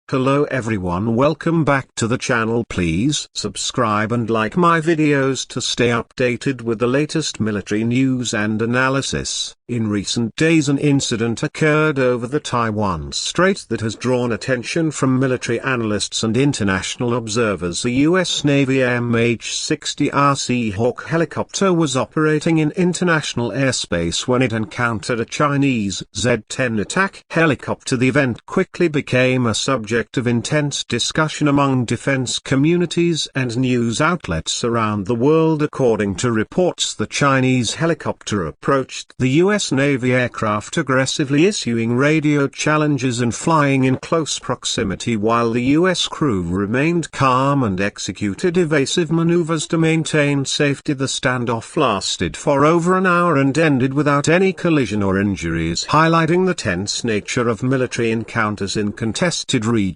Hello everyone, welcome back to the channel. Please subscribe and like my videos to stay updated with the latest military news and analysis. In recent days an incident occurred over the Taiwan Strait that has drawn attention from military analysts and international observers. A US Navy MH60R Seahawk helicopter was operating in international airspace when it encountered a Chinese Z10 attack helicopter. The event quickly became a subject of intense discussion among defense communities and news outlets around the world. According to reports, the Chinese helicopter approached the US Navy aircraft aggressively, issuing radio challenges and flying in close proximity, while the US crew remained calm and executed evasive maneuvers to maintain safety. The standoff lasted for over an hour and ended without any collision or injuries, highlighting the tense nature of military encounters in contested regions.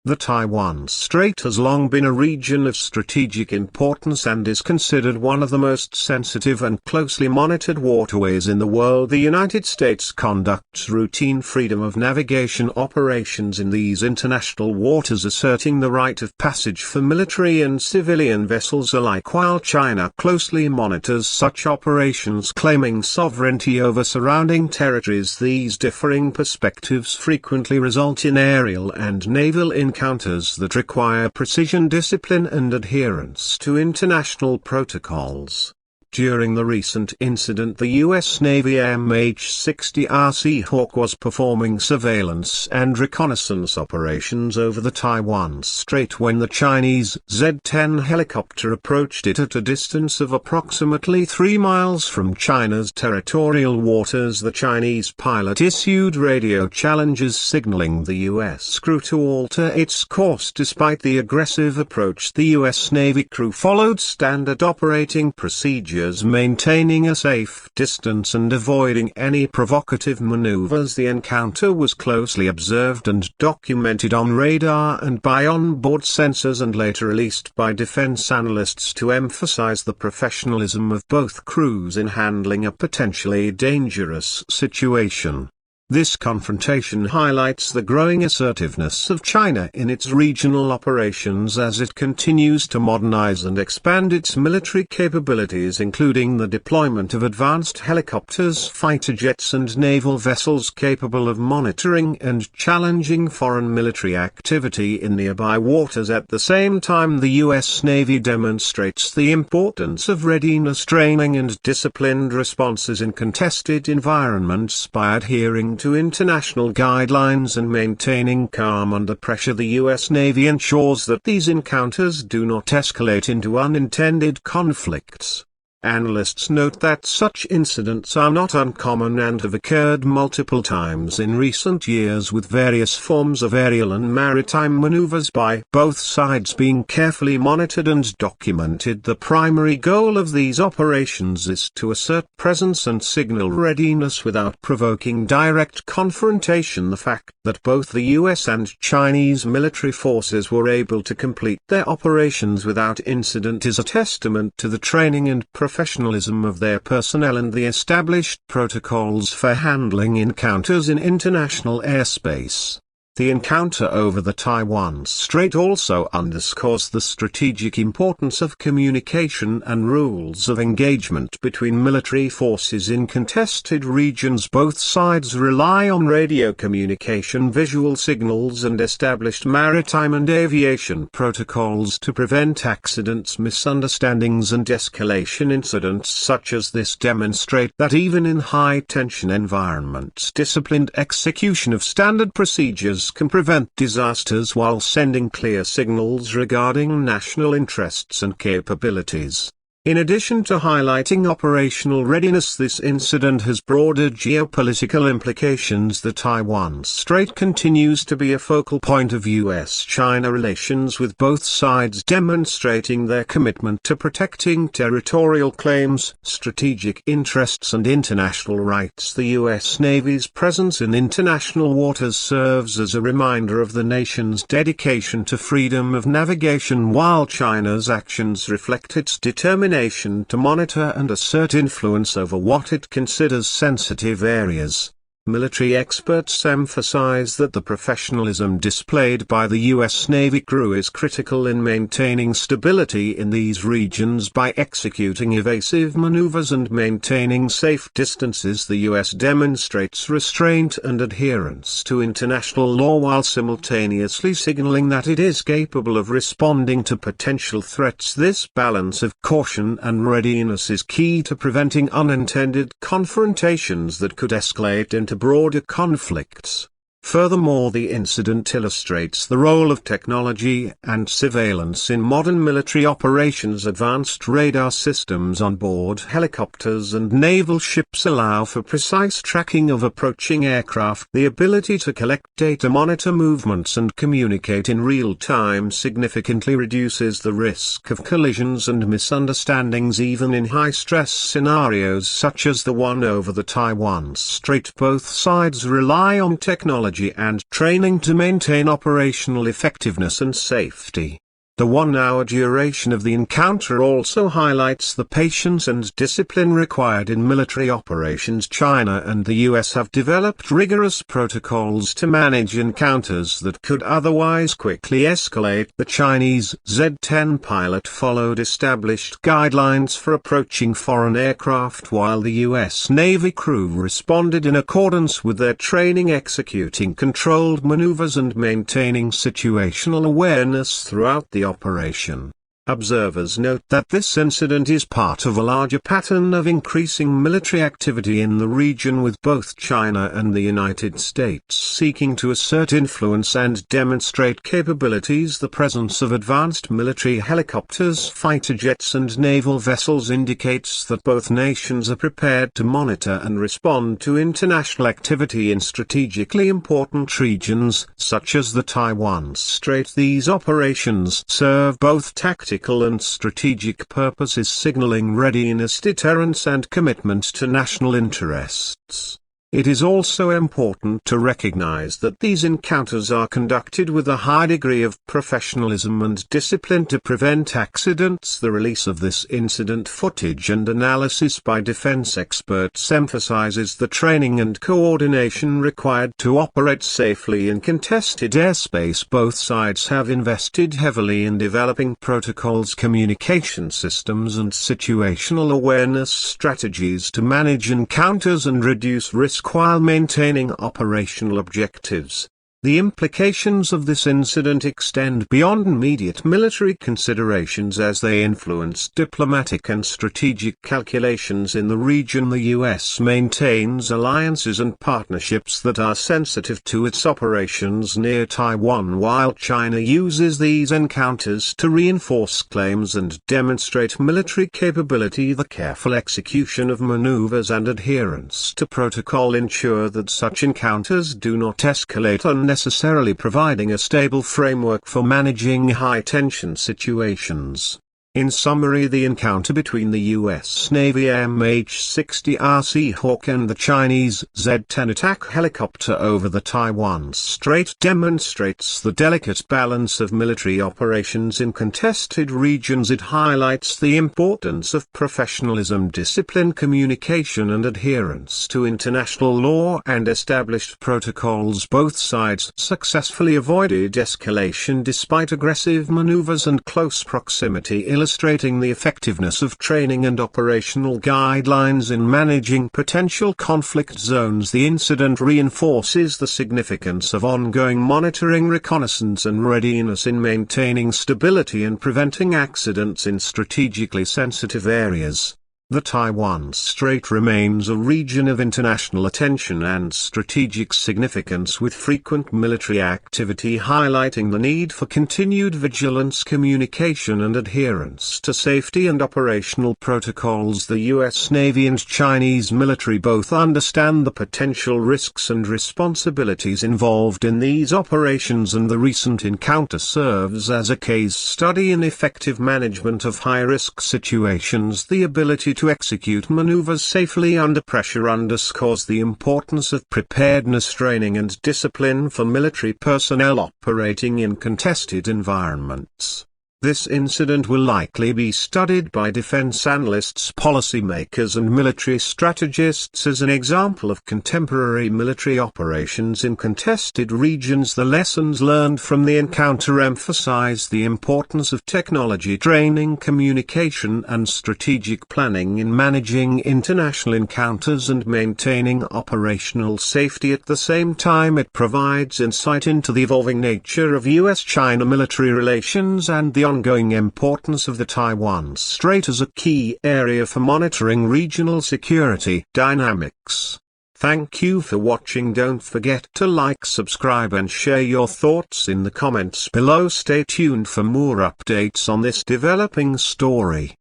The Taiwan Strait has long been a region of strategic importance and is considered one of the most sensitive and closely monitored waterways in the world. The United States conducts routine freedom of navigation operations in these international waters, asserting the right of passage for military and civilian vessels alike, while China closely monitors such operations, claiming sovereignty over surrounding territories. These differing perspectives frequently result in aerial and naval encounters that require precision, discipline and adherence to international protocols. During the recent incident, the US Navy MH60R Seahawk was performing surveillance and reconnaissance operations over the Taiwan Strait when the Chinese Z10 helicopter approached it at a distance of approximately 3 miles from China's territorial waters. The Chinese pilot issued radio challenges signaling the US crew to alter its course. Despite the aggressive approach, the US Navy crew followed standard operating procedures, maintaining a safe distance and avoiding any provocative maneuvers. The encounter was closely observed and documented on radar and by onboard sensors, and later released by defense analysts to emphasize the professionalism of both crews in handling a potentially dangerous situation. This confrontation highlights the growing assertiveness of China in its regional operations as it continues to modernize and expand its military capabilities, including the deployment of advanced helicopters, fighter jets and naval vessels capable of monitoring and challenging foreign military activity in nearby waters. At the same time, the US Navy demonstrates the importance of readiness training and disciplined responses in contested environments by adhering to international guidelines and maintaining calm under pressure. The US Navy ensures that these encounters do not escalate into unintended conflicts. Analysts note that such incidents are not uncommon and have occurred multiple times in recent years, with various forms of aerial and maritime maneuvers by both sides being carefully monitored and documented. The primary goal of these operations is to assert presence and signal readiness without provoking direct confrontation. The fact that both the US and Chinese military forces were able to complete their operations without incident is a testament to the training and professionalism of their personnel and the established protocols for handling encounters in international airspace. The encounter over the Taiwan Strait also underscores the strategic importance of communication and rules of engagement between military forces in contested regions. Both sides rely on radio communication, visual signals and established maritime and aviation protocols to prevent accidents, misunderstandings and escalation. Incidents such as this demonstrate that even in high-tension environments, disciplined execution of standard procedures can prevent disasters while sending clear signals regarding national interests and capabilities. In addition to highlighting operational readiness, this incident has broader geopolitical implications. The Taiwan Strait continues to be a focal point of US-China relations, with both sides demonstrating their commitment to protecting territorial claims, strategic interests and international rights. The US Navy's presence in international waters serves as a reminder of the nation's dedication to freedom of navigation, while China's actions reflect its determination to monitor and assert influence over what it considers sensitive areas. Military experts emphasize that the professionalism displayed by the US Navy crew is critical in maintaining stability in these regions by executing evasive maneuvers and maintaining safe distances. The US demonstrates restraint and adherence to international law while simultaneously signaling that it is capable of responding to potential threats. This balance of caution and readiness is key to preventing unintended confrontations that could escalate into broader conflicts. Furthermore, the incident illustrates the role of technology and surveillance in modern military operations. Advanced radar systems on board helicopters and naval ships allow for precise tracking of approaching aircraft. The ability to collect data, monitor movements and communicate in real time significantly reduces the risk of collisions and misunderstandings even in high-stress scenarios such as the one over the Taiwan Strait. Both sides rely on technology and training to maintain operational effectiveness and safety. The 1-hour duration of the encounter also highlights the patience and discipline required in military operations. China and the US have developed rigorous protocols to manage encounters that could otherwise quickly escalate. The Chinese Z10 pilot followed established guidelines for approaching foreign aircraft while the US Navy crew responded in accordance with their training, executing controlled maneuvers and maintaining situational awareness throughout the operation. Observers note that this incident is part of a larger pattern of increasing military activity in the region, with both China and the United States seeking to assert influence and demonstrate capabilities. The presence of advanced military helicopters, fighter jets and naval vessels indicates that both nations are prepared to monitor and respond to international activity in strategically important regions, such as the Taiwan Strait. These operations serve both tactical and strategic purposes, signaling readiness, deterrence and commitment to national interests. It is also important to recognize that these encounters are conducted with a high degree of professionalism and discipline to prevent accidents. The release of this incident footage and analysis by defense experts emphasizes the training and coordination required to operate safely in contested airspace. Both sides have invested heavily in developing protocols, communication systems and situational awareness strategies to manage encounters and reduce risk while maintaining operational objectives. The implications of this incident extend beyond immediate military considerations as they influence diplomatic and strategic calculations in the region. The US maintains alliances and partnerships that are sensitive to its operations near Taiwan, while China uses these encounters to reinforce claims and demonstrate military capability. The careful execution of maneuvers and adherence to protocol ensure that such encounters do not escalate unnecessarily, providing a stable framework for managing high-tension situations. In summary, the encounter between the US Navy MH60R Seahawk and the Chinese Z10 attack helicopter over the Taiwan Strait demonstrates the delicate balance of military operations in contested regions. It highlights the importance of professionalism, discipline, communication and adherence to international law and established protocols. Both sides successfully avoided escalation despite aggressive maneuvers and close proximity, illustrating the effectiveness of training and operational guidelines in managing potential conflict zones. The incident reinforces the significance of ongoing monitoring, reconnaissance and readiness in maintaining stability and preventing accidents in strategically sensitive areas. The Taiwan Strait remains a region of international attention and strategic significance, with frequent military activity highlighting the need for continued vigilance, communication and adherence to safety and operational protocols. The US Navy and Chinese military both understand the potential risks and responsibilities involved in these operations, and the recent encounter serves as a case study in effective management of high-risk situations. The ability to execute maneuvers safely under pressure underscores the importance of preparedness, training and discipline for military personnel operating in contested environments. This incident will likely be studied by defense analysts, policymakers and military strategists as an example of contemporary military operations in contested regions. The lessons learned from the encounter emphasize the importance of technology training, communication and strategic planning in managing international encounters and maintaining operational safety. At the same time, it provides insight into the evolving nature of US-China military relations and the ongoing importance of the Taiwan Strait as a key area for monitoring regional security dynamics. Thank you for watching. Don't forget to like, subscribe and share your thoughts in the comments below. Stay tuned for more updates on this developing story.